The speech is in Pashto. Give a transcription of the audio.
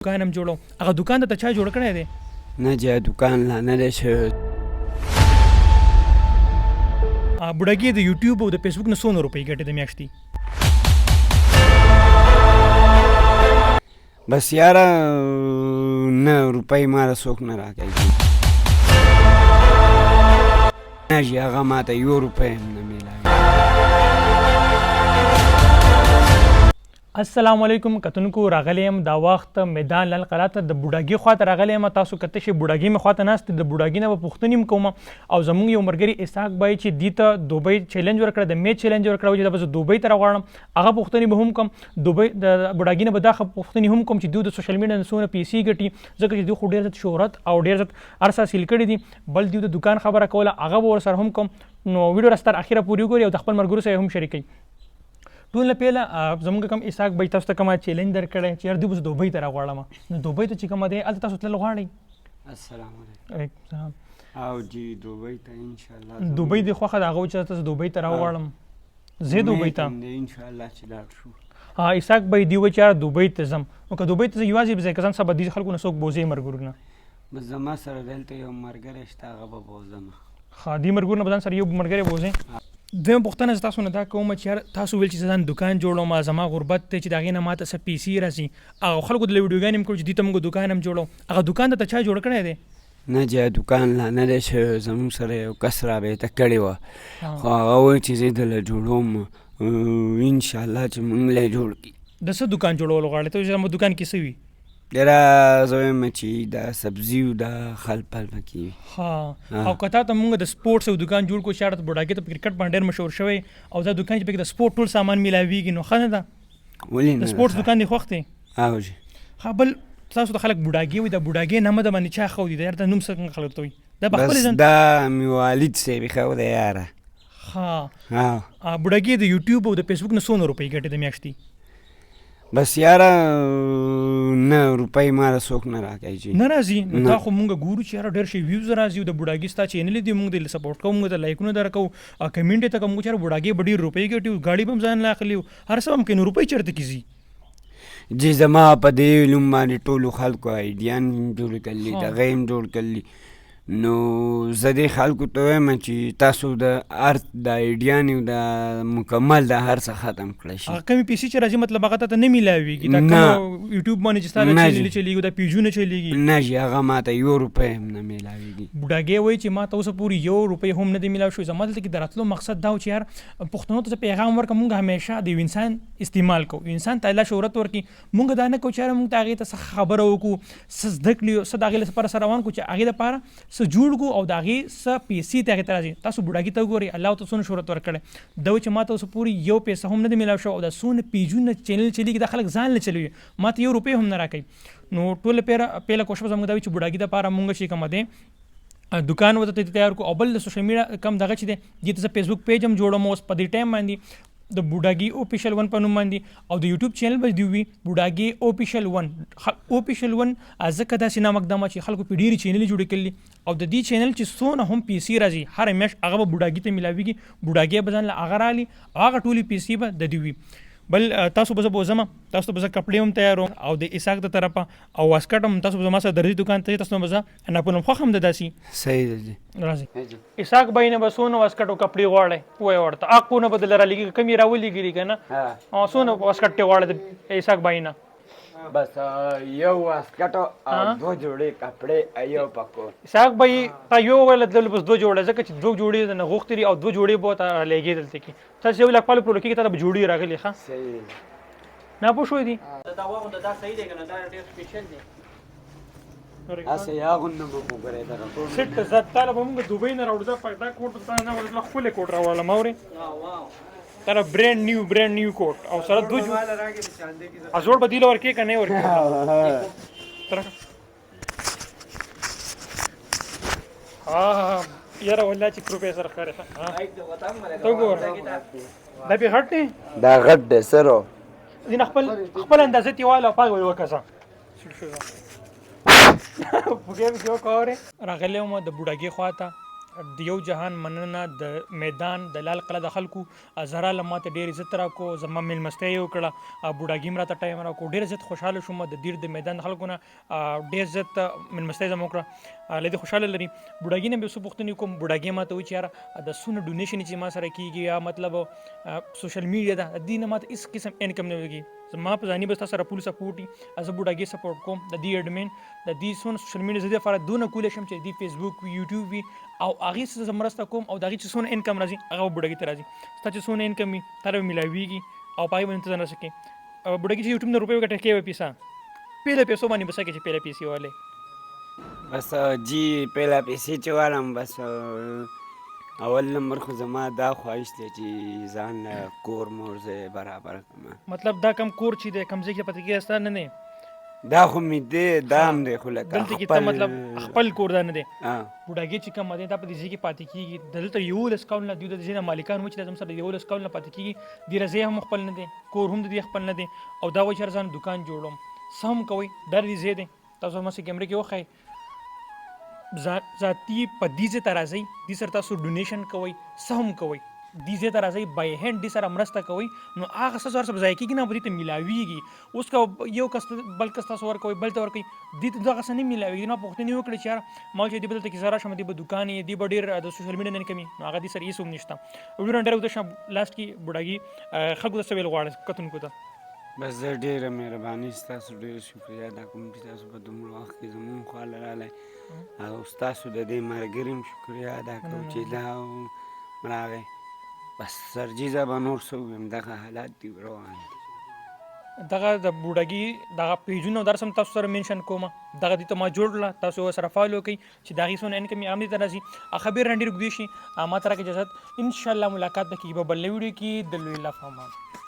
دکان هم جوړو هغه دکان ته چا جوړ کړی دی نه جا دکان لا نه دی شوی بوډاګي د یوټیوب او د فیسبوک نه څونه روپۍ ګټې د میاشتې بس یاره نه روپۍ ماله څوک نه راکوي نه جي هغه ماته یو روپۍ هم نه میلاوي السلام علیکم کتونکو راغلی یم دا وخت میدان لال قلعه ته د بوډاګي خواته راغلی یم تاسو کته شي بوډاګي مې خواته ناست د بوډاګي نه به پوښتنې هم کوم او زموږ یو ملګري اسحاق بای چې دې ته دوبۍ چیلنج ورکړه د میچ چیلنج ورکړه چې دا به زه دوبۍ ته راغواړم هغه پوښتنې به هم کوم دوبۍ د بوډاګي نه به دا پوښتنې هم کوم چې دوی د سوشل میډیا نه څونه پیسې ګټي ځکه چې دوی خو ډېر زیات شهرت او ډېر زیات هر څه حاصل کړي دي بل دوی د دکان خبره کوله هغه به ورسره هم کوم نو ویډیو راستر اخیره پورې وګورئ او د خپل ملګرو سره هم شریکوي ټول نه پیله زموږ کوم اسحاق بای تاسو ته کومه چیلنج درکړی چې یار دوی به زه دوبۍ ته راغواړم نو دوبۍ ته چې کومه دی هلته تاسو تلل غواړئ السلام علیکم السلام او جی دوبۍ ته انشاءالله دوبۍ دې خوښه د هغه و چې تاسو دوبۍ ته راوغواړم زه دوبۍ ته انشاءالله چې لاړ شو اسحاق بای دی و چې یاره دوبۍ ته ځم نو که دوبۍ ته زه یوازې به ځای که ځم سبا دې خلکو نه څوک بوځي مرګرو نه بس زما سره دلته یو ملګری شته هغه به بوځم دې مرګرو نه به ځان سره یو ملګری بوځئ دویم پوښتنه زه تاسو نه دا کوم چې یار تاسو ویل چې زه ځان دکان جوړوم زما غربت دی چې د هغې نه ماته څه پیسې راځي هغه خلکو د ویډیوګانې هم کړو چې دوی ته موږ دکان هم جوړو هغه دکان ته چا جوړ کړی دی نه جا دکان لا نه دی شوی زموږ سره یو کس رابطه کړې وه خو هغه وایي چې زه دله جوړوم انشاءالله چې موږ له جوړ کړي د څه دکان جوړولو غواړې ته چې زموږ دکان کې څه وي ډېره زه وایم چې دا سبزي او دا خل پل پکې وي او که تا ته موږ د سپورټس یو دکان جوړ کړو چې هغه بوډاګي ته په کرکټ باندې ډېر مشهور شوی او دا دکان چې پکې د سپورټ ټول سامان میلاویږي نو ښه نه ده ولې نه د سپورټس دکان دې خوښ دی او جي بل تاسو ته خلک بوډاګي وایي د بوډاګي نامه د باندې چا ښودي د یار د نوم څنګه خلک ته وایي دا په خپل ځان دا مې والد صاحب ښودی یاره بوډاګي د یوټیوب او د فیسبوک نه څونه روپۍ ګټې د میاشتې بس یاره نه روپۍ ماله څوک نه راکوي نه راځي نو تا خو مونږ ګورو چې یاره ډېر شي ویوز راځي او د بوډاګي ستا چینل دی مونږ د سپورټ کوو مونږ د لایکونه درکوو کمنټ یې ته کوم چې بوډاګي به ډېر روپۍ ګټي ګاډي به هم ځان له اخلي هر څه هم کوي نو روپۍ چېرته کې ځي جی زما په دې علوم باندې ټولو خلکو ایډیان جوړ کړلي دغه هم جوړ کړلي نو زه دې خلکو ته وایم چې تاسو د هر د ایډیانې د مکمل د هر څه ختم کړی شي هغه کمې پیسې چې راځي مطلب هغه ته نه میلاویږي دا کوم یوټیوب باندې چې ستا چینل چلیږي دا پیجونه چلیږي نه جي هغه ماته یو روپۍ هم نه میلاویږي بوډاګی وایي چې ما ته اوسه پورې یو روپۍ هم نه دی میلاو شوی زما دلته کې د راتلو مقصد دا و چې یار پښتنو ته پیغام ورکړه مونږ همیشه د یو انسان استعمال کوو انسان ته الله شهرت ورکړي مونږ دا نه کوو چې یاره مونږ ته هغې ته څه خبره وکړو څه زده کړي څه د هغې لپاره سره روان کړو چې هغې دپاره څه جوړ کړو او د هغې څه پیسې ته هغې ته راځي تاسو بوډاګي ته وګورئ الله ته څونه شهرت ورکړی دا وایي چې ما ته اوسه پورې یو پیسه هم نه دی میلاو شوی او دا څونه پیجونه چینل چلیږي دا خلک ځان له چلوي ما ته یو روپۍ هم نه راکوي نو ټوله پیله کوشش به زموږ دا وي چې بوډاګي دپاره مونږ چې کومه دی دکان ورته تیار کړو او بل د سوشل میډیا کم دغه چې دی دې ته زه فیسبوک پیج هم جوړوم اوس په دې ټایم باندې د بوډاګي اوفیشل 1 په نوم باندې او د یوټیوب چینل به دی وي بوډاګي اوفیشل 1 ځکه داسې نامک دمه چې خلکو په ډېرې چینلې جوړې کړلي او د دې چینل چې څونه هم پیسې راځي هره میاشت هغه به بوډاګي ته میلاویږي بوډاګي به ځان له هغه رالي هغه ټولې پیسې به د دوی وي بل تاسو به زه بوځم تاسو ته به زه کپړې هم تیاروم او د اسحاق د طرفه او واسکټ هم تاسو به زما سره درځي دکان ته تاسو به زه ناپولم خوښ هم د داسې صحیح دی راځي اسحاق بای نه به څونه واسکټ او کپړې غواړئ ووایه ورته اقو نه به دله رالیږي کم یې راولېږلي که نه څونه واسکټ یې غواړئ د اسحاق بای نه بس یو واسکټ او دوه جوړې کپړې یو پکور اسحاق بای تا یو ویل دل بس دوه جوړې ځکه چې دوه جوړې نه غوښتې دي او دوه جوړې به ورته لګېږي دلته کې تاسو یو لک پالو پلو کېږي ته به جوړې راغلي ښه صحیح نه پوه شوی دي دا واغونده دا صحیح دی که نه دا ډېر سپیشل دی هسې هغوندې به مو ګورې دغه ټول سټ زه تاله به مونږ دوبۍ نه راوړو زه دا کوټ تا نه ورته ښکلی کوټ راوړم اورې تر برانډ نیو کوټ او سره دوه ازوړ به دیله ورکې که نه یې ورکې یاره والله چې پروفیسر ښکارې ته وګوره دا پې غټ دی دا غټ دی سرو ځینې خپل اندازه تې واله او پاک به یې وکړه پوهېږم چې وکړه اورې راغلی وم د بوډاګي خواته د یو جهان مننه د میدان د لال قلعه د خلکو زرا لماته ډېر عزت راکو زما میلمستیا یې وکړه بوډاګي م راته ټایم راکو ډېر زیات خوشحاله شوم د دیر د میدان د خلکو نه ډېر زیات میلمستیا زما وکړه له دې خوشحاله لري بوډاګي نه به څه پوښتنې کوم بوډاګي ماته وایي چې یاره د څونه ډونیشن چې ما سره کېږي یا مطلب سوشل میډیا ده د دې نه ماته هېڅ قسم انکم نه لګي زما په ځاني بس تا سره پول سپورټ وي زه بوډاګي سپورټ کوم د دې اډمین د دې څونه سوشل میډیا زه دې لپاره دونه کولی شم چې د فیسبوک وي یوټیوب وي او هغې څه زه مرسته کوم او د هغې چې څونه انکم راځي هغه به بوډاګي ته راځي ستا چې څونه انکم وي تا به میلاویږي او په هغې باندې ته ځان رسه کوې بوډاګي چې یوټیوب نه روپۍ وګټه کوې پیسه پهله پیسو باندې بسه کې چې پهله پیسې والې بس جی پهلا پیسې چې والم بس اول نمبر خو زما دا خواهش دی چې ځان له کور مور زه برابر کړم مطلب دا کم کور چې دی کم ځای کې پاتې کېږي ستا نه دی دا خو مې دی دا هم دی خو لکه دلته کې ته مطلب خپل کور دا نه دی خپل بوډاګي چې کوم دی دا په دې ځای کې پاتې کېږي دلته 11 کاله دوی د ځای نه مالکان و چې زموږ سره 11 کاله پاتې کېږي دې ځای هم خپل نه دی کور هم د دې خپل نه دی او دا وایي چې ځان دکان جوړوم څه هم کوئ دا دې ځای دی تاسو هم چې کیمرې کې وښایئ ذاتي په دې ځای ته راځئ دې سره تاسو ډونیشن کوئ څه هم کوئ دې ځای ته راځئ بای هینډ دې سره مرسته کوئ نو هغه ستاسو هر څه به ضایع کېږي نه به دې ته میلاویږي اوس که یو کس بل کس تاسو ورکوئ بل ته ورکوئ دې ته دغه څه نه میلاویږي نو پوښتنې وکړئ چې یاره ما چې دې به دلته کې زه راشم دې به دوکان یې دې به ډېر د سوشل میډیا نه انکم وي نو هغه دې سره هېڅ هم نشته ویډیو نه ډېر اوږده شم لاسټ کې بوډاګي خلکو ته څه ویل غواړئ کتونکو ته بس زه ډېره مهرباني ستاسو ډېره شکریه ادا کوم چې تاسو په دومره وخت کې زموږ خواله راغلی او ستاسو د دې ملګري هم شکریه ادا کوم چې دا راغی بس سرجیزه به نور څه ووایم دغه حالات دي روان دي دغه د بوډاګي دغه پیجونه درس هم تاسو سره منشن کوم دغه دې ته ما جوړ کړه تاسو سره فالو کوئ چې د هغې څونه انکم یې هم دې ته راځي خبر رانډېر اوږدې شي ما ته راکړئ اجازت انشاءالله ملاقات به کېږي په بل ویډیو کې د لوی الله په امان